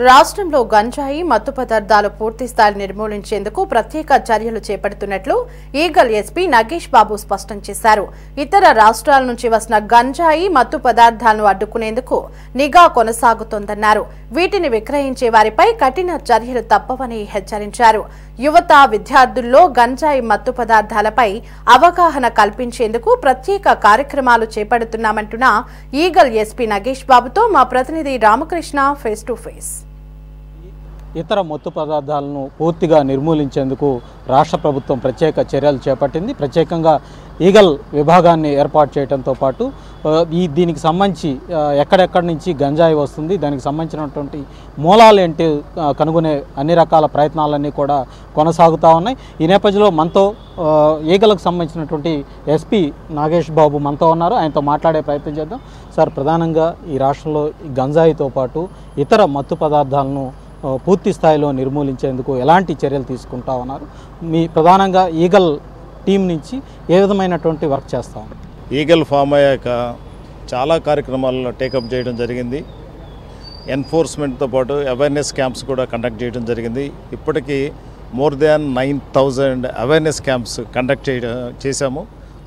రాష్ట్రంలో గంజాయి మత్తు పదార్థాలు పూర్తి స్థాయి నిర్మూలించేందుకు ప్రత్యేక చర్యలు చేపడుతున్నట్లు ఈగల్ ఎస్పీ నగేష్ బాబు స్పష్టం చేశారు. ఇతర రాష్ట్రాల నుంచి వస్తున్న గంజాయి మత్తు పదార్థాలను అడ్డుకునేందుకు నిఘా కొనసాగుతోందన్నారు. వీటిని విక్రయించే వారిపై కఠిన చర్యలు తప్పవని హెచ్చరించారు. యువత విద్యార్థుల్లో గంజాయి మత్తు పదార్థాలపై అవగాహన కల్పించేందుకు ప్రత్యేక కార్యక్రమాలు చేపడుతున్నామంటున్న ఈగల్ ఎస్పీ నగేష్ బాబుతో మా ప్రతినిధి రామకృష్ణ ఫేస్ టు ఫేస్. ఇతర మత్తు పదార్థాలను పూర్తిగా నిర్మూలించేందుకు రాష్ట్ర ప్రభుత్వం ప్రత్యేక చర్యలు చేపట్టింది. ప్రత్యేకంగా ఈగల్ విభాగాన్ని ఏర్పాటు చేయడంతో పాటు దీనికి సంబంధించి ఎక్కడెక్కడి నుంచి గంజాయి వస్తుంది, దానికి సంబంధించినటువంటి మూలాలు ఏంటి కనుగొనే అన్ని రకాల ప్రయత్నాలన్నీ కూడా కొనసాగుతూ ఉన్నాయి. ఈ నేపథ్యంలో మనతో ఈగలకు సంబంధించినటువంటి ఎస్పీ నాగేష్ బాబు మనతో ఉన్నారు. ఆయనతో మాట్లాడే ప్రయత్నం చేద్దాం. సార్, ప్రధానంగా ఈ రాష్ట్రంలో గంజాయితో పాటు ఇతర మత్తు పదార్థాలను పూర్తి స్థాయిలో నిర్మూలించేందుకు ఎలాంటి చర్యలు తీసుకుంటా ఉన్నారు? మీ ప్రధానంగా ఈగల్ టీం నుంచి ఏ విధమైనటువంటి వర్క్ చేస్తాం? ఈగల్ ఫామ్ అయ్యాక చాలా కార్యక్రమాలను టేకప్ చేయడం జరిగింది. ఎన్ఫోర్స్మెంట్తో పాటు అవేర్నెస్ క్యాంప్స్ కూడా కండక్ట్ చేయడం జరిగింది. ఇప్పటికీ more than 9,000 awareness camps conduct చేశాము.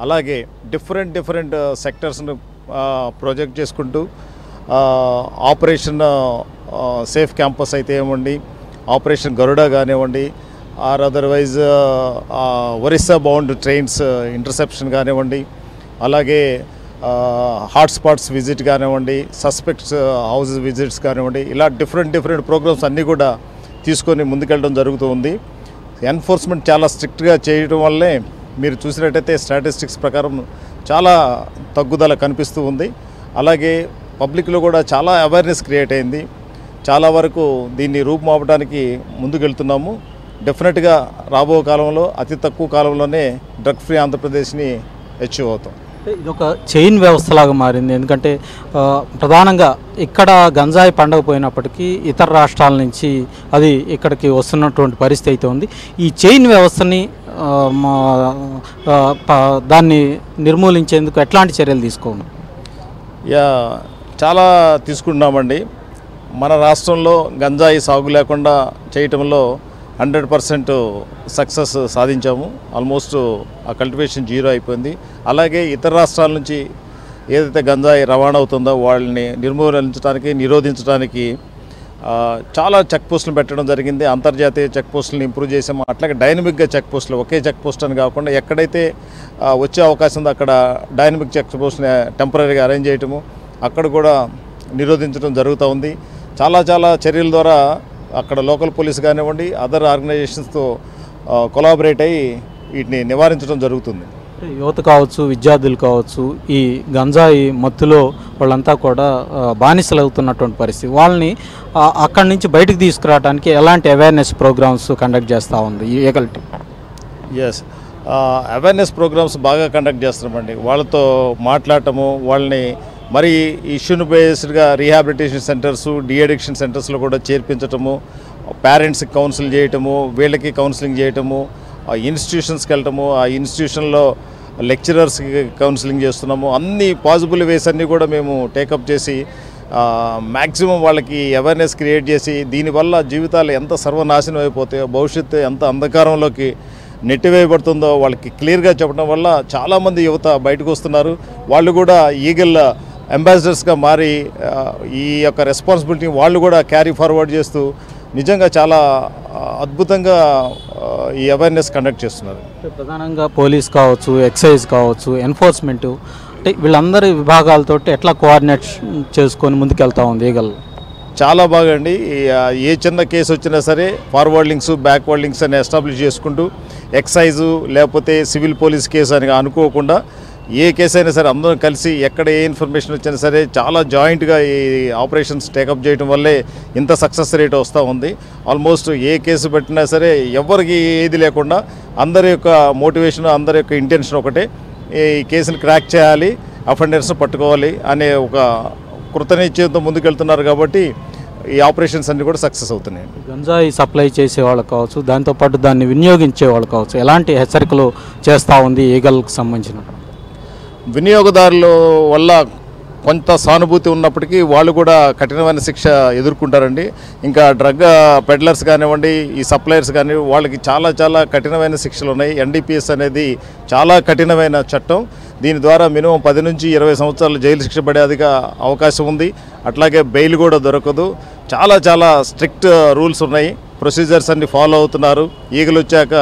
అలాగే డిఫరెంట్ సెక్టర్స్ను ప్రొజెక్ట్ చేసుకుంటూ ఆపరేషన్ సేఫ్ క్యాంపస్ అయితే ఏమండి, ఆపరేషన్ గరుడ కానివ్వండి, or otherwise Orissa bound trains interception కానివ్వండి, అలాగే హాట్స్పాట్స్ విజిట్ కానివ్వండి, సస్పెక్ట్స్ హౌస్ విజిట్స్ కానివ్వండి, ఇలా డిఫరెంట్ ప్రోగ్రామ్స్ అన్నీ కూడా తీసుకొని ముందుకెళ్ళడం జరుగుతూ ఉంది. ఎన్ఫోర్స్మెంట్ చాలా స్ట్రిక్ట్గా చేయడం వల్లే మీరు చూసినట్టయితే స్టాటిస్టిక్స్ ప్రకారం చాలా తగ్గుదల కనిపిస్తూ ఉంది. అలాగే పబ్లిక్లో కూడా చాలా అవేర్నెస్ క్రియేట్ అయింది. చాలా వరకు దీన్ని రూపుమాపడానికి ముందుకెళ్తున్నాము. డెఫినెట్గా రాబో కాలంలో అతి తక్కువ కాలంలోనే డ్రగ్ ఫ్రీ ఆంధ్రప్రదేశ్ని అచీవ్ అవుతాం. ఇది ఒక చైన్ వ్యవస్థలాగా మారింది. ఎందుకంటే ప్రధానంగా ఇక్కడ గంజాయి పండకపోయినప్పటికీ ఇతర రాష్ట్రాల నుంచి అది ఇక్కడికి వస్తున్నటువంటి పరిస్థితి అయితే ఉంది. ఈ చైన్ వ్యవస్థని దాన్ని నిర్మూలించేందుకు ఎట్లాంటి చర్యలు తీసుకోండి? చాలా తీసుకుంటున్నామండి. మన రాష్ట్రంలో గంజాయి సాగు లేకుండా చేయటంలో 100% సక్సెస్ సాధించాము. ఆల్మోస్ట్ ఆ కల్టివేషన్ 0 అయిపోయింది. అలాగే ఇతర రాష్ట్రాల నుంచి ఏదైతే గంజాయి రవాణా అవుతుందో వాళ్ళని నిర్మూలించడానికి, నిరోధించడానికి చాలా చెక్ పోస్టులు పెట్టడం జరిగింది. అంతర్జాతీయ చెక్ పోస్టులను ఇంప్రూవ్ చేసాము. అట్లాగే డైనమిక్గా చెక్ పోస్టులు, ఒకే చెక్ పోస్ట్ అని కాకుండా ఎక్కడైతే వచ్చే అవకాశం ఉందో అక్కడ డైనమిక్ చెక్ పోస్ట్ని టెంపరీగా అరేంజ్ చేయటము, అక్కడ కూడా నిరోధించడం జరుగుతూ ఉంది. చాలా చర్యల ద్వారా అక్కడ లోకల్ పోలీస్ కానివ్వండి, అదర్ ఆర్గనైజేషన్స్తో కొలాబరేట్ అయ్యి వీటిని నివారించడం జరుగుతుంది. యువత కావచ్చు, విద్యార్థులు కావచ్చు, ఈ గంజాయి మత్తులో వాళ్ళంతా కూడా బానిసలు అవుతున్నటువంటి పరిస్థితి. వాళ్ళని అక్కడి నుంచి బయటకు తీసుకురావడానికి ఎలాంటి అవేర్నెస్ ప్రోగ్రామ్స్ కండక్ట్ చేస్తూ ఉంది ఈ eagle team? Yes, awareness programmes బాగా కండక్ట్ చేస్తున్నామండి. వాళ్ళతో మాట్లాడటము, వాళ్ళని మరి ఇష్యూను బేస్డ్గా రీహాబిలిటేషన్ సెంటర్స్, డీఅడిక్షన్ సెంటర్స్లో కూడా చేర్పించటము, పేరెంట్స్కి కౌన్సిల్ చేయటము, వీళ్ళకి కౌన్సిలింగ్ చేయటము, ఆ ఇన్స్టిట్యూషన్స్కి వెళ్ళటము, ఆ ఇన్స్టిట్యూషన్లో లెక్చరర్స్కి కౌన్సిలింగ్ చేస్తున్నాము. అన్ని పాసిబుల్ వేస్ అన్నీ కూడా మేము టేకప్ చేసి మ్యాక్సిమం వాళ్ళకి అవేర్నెస్ క్రియేట్ చేసి దీనివల్ల జీవితాలు ఎంత సర్వనాశనం అయిపోతాయో, భవిష్యత్తు ఎంత అంధకారంలోకి నెట్టివేయబడుతుందో వాళ్ళకి క్లియర్గా చెప్పడం వల్ల చాలామంది యువత బయటకు వస్తున్నారు. వాళ్ళు కూడా ఈగల్ అంబాసిడర్స్గా మారి ఈ యొక్క రెస్పాన్సిబిలిటీ వాళ్ళు కూడా క్యారీ ఫార్వర్డ్ చేస్తూ నిజంగా చాలా అద్భుతంగా ఈ అవేర్నెస్ కండక్ట్ చేస్తున్నారు. ప్రధానంగా పోలీస్ కావచ్చు, ఎక్సైజ్ కావచ్చు, ఎన్ఫోర్స్మెంట్, అంటే వీళ్ళందరి విభాగాలతో ఎట్లా కోఆర్డినేట్ చేసుకొని ముందుకెళ్తా ఉంది ఈగల్? చాలా బాగా అండి. ఏ చిన్న కేసు వచ్చినా సరే ఫార్వర్డ్ లింక్స్, బ్యాక్వర్డ్ లింక్స్ అని ఎస్టాబ్లిష్ చేసుకుంటూ ఎక్సైజు లేకపోతే సివిల్ పోలీస్ కేసు అని అనుకోకుండా ఏ కేసు అయినా సరే అందరం కలిసి ఎక్కడ ఏ ఇన్ఫర్మేషన్ వచ్చినా సరే చాలా జాయింట్గా ఈ ఆపరేషన్స్ టేకప్ చేయడం వల్లే ఇంత సక్సెస్ రేట్ వస్తూ ఉంది. ఆల్మోస్ట్ ఏ కేసు పెట్టినా సరే ఎవరికి ఏది లేకుండా అందరి యొక్క మోటివేషన్, అందరి యొక్క ఇంటెన్షన్ ఒకటే, ఈ కేసుని క్రాక్ చేయాలి, అఫెండర్స్ని పట్టుకోవాలి అనే ఒక కృతనిశ్చయంతో ముందుకెళ్తున్నారు. కాబట్టి ఈ ఆపరేషన్స్ అన్నీ కూడా సక్సెస్ అవుతున్నాయి. గంజాయి సప్లై చేసే వాళ్ళు కావచ్చు, దాంతోపాటు దాన్ని వినియోగించే వాళ్ళు కావచ్చు, ఎలాంటి హెచ్చరికలు చేస్తూ ఉంది ఈగల్కి సంబంధించిన? వినియోగదారుల వల్ల కొంత సానుభూతి ఉన్నప్పటికీ వాళ్ళు కూడా కఠినమైన శిక్ష ఎదుర్కొంటారండి. ఇంకా డ్రగ్ పెడ్లర్స్ కానివ్వండి, ఈ సప్లయర్స్ కానీ వాళ్ళకి చాలా చాలా కఠినమైన శిక్షలు ఉన్నాయి. NDPS అనేది చాలా కఠినమైన చట్టం. దీని ద్వారా మినిమం 10 నుంచి 20 సంవత్సరాలు జైలు శిక్ష పడేదిగా అవకాశం ఉంది. అట్లాగే బెయిల్ కూడా దొరకదు. చాలా చాలా స్ట్రిక్ట్ రూల్స్ ఉన్నాయి. ప్రొసీజర్స్ అన్ని ఫాలో అవుతున్నారు. ఈగలు వచ్చాక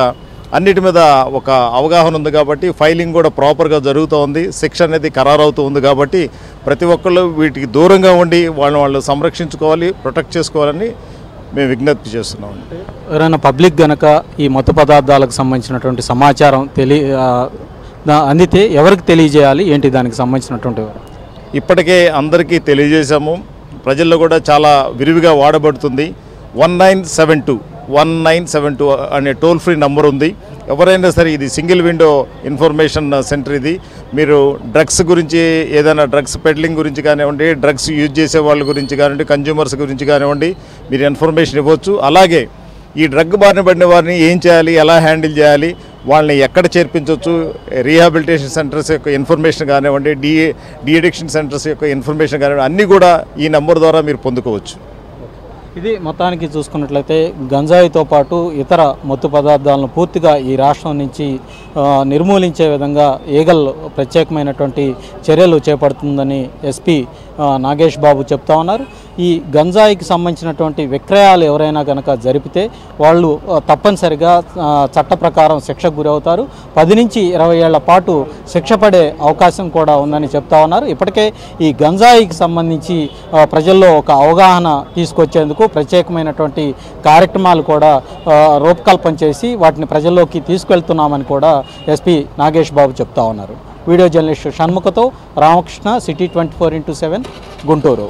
అన్నిటి మీద ఒక అవగాహన ఉంది కాబట్టి ఫైలింగ్ కూడా ప్రాపర్గా జరుగుతూ ఉంది. శిక్ష అనేది ఖరారవుతూ ఉంది కాబట్టి ప్రతి ఒక్కళ్ళు వీటికి దూరంగా ఉండి వాళ్ళు సంరక్షించుకోవాలి, ప్రొటెక్ట్ చేసుకోవాలని మేము విజ్ఞప్తి చేస్తున్నాం. ఎవరైనా పబ్లిక్ గనక ఈ మత్తు పదార్థాలకు సంబంధించినటువంటి సమాచారం అందితే ఎవరికి తెలియజేయాలి, ఏంటి దానికి సంబంధించినటువంటి? ఇప్పటికే అందరికీ తెలియజేశాము. ప్రజల్లో కూడా చాలా విరివిగా వాడబడుతుంది. 1972 అనే టోల్ ఫ్రీ నంబర్ ఉంది. ఎవరైనా సరే, ఇది సింగిల్ విండో ఇన్ఫర్మేషన్ సెంటర్. ఇది మీరు డ్రగ్స్ గురించి, ఏదైనా డ్రగ్స్ పెడ్లింగ్ గురించి కానివ్వండి, డ్రగ్స్ యూజ్ చేసే వాళ్ళ గురించి కానివ్వండి, కన్జ్యూమర్స్ గురించి కానివ్వండి, మీరు ఇన్ఫర్మేషన్ ఇవ్వచ్చు. అలాగే ఈ డ్రగ్ బారిన పడిన వారిని ఏం చేయాలి, ఎలా హ్యాండిల్ చేయాలి, వాళ్ళని ఎక్కడ చేర్పించవచ్చు, రీహాబిలిటేషన్ సెంటర్స్ యొక్క ఇన్ఫర్మేషన్ కానివ్వండి, డి అడిక్షన్ సెంటర్స్ యొక్క ఇన్ఫర్మేషన్ కానివ్వండి, అన్నీ కూడా ఈ నెంబర్ ద్వారా మీరు పొందుకోవచ్చు. ఇది మొత్తానికి చూసుకున్నట్లయితే గంజాయితో పాటు ఇతర మత్తు పదార్థాలను పూర్తిగా ఈ రాష్ట్రం నుంచి నిర్మూలించే విధంగా ఈగల్ ప్రత్యేకమైనటువంటి చర్యలు చేపడుతుందని ఎస్పీ నాగేష్ బాబు చెప్తా ఉన్నారు. ఈ గంజాయికి సంబంధించినటువంటి విక్రయాలు ఎవరైనా కనుక జరిపితే వాళ్ళు తప్పనిసరిగా చట్ట ప్రకారం శిక్షకు గురవుతారు. 10 నుంచి 20 ఏళ్ల పాటు శిక్ష పడే అవకాశం కూడా ఉందని చెప్తా ఉన్నారు. ఇప్పటికే ఈ గంజాయికి సంబంధించి ప్రజల్లో ఒక అవగాహన తీసుకొచ్చేందుకు ప్రత్యేకమైనటువంటి కార్యక్రమాలు కూడా రూపకల్పన చేసి వాటిని ప్రజల్లోకి తీసుకెళ్తున్నామని కూడా ఎస్పీ నాగేష్ బాబు చెప్తా ఉన్నారు. వీడియో జర్నలిస్టు షణ్ముఖతో రామకృష్ణ, సిటీ 24x7 గుంటూరు.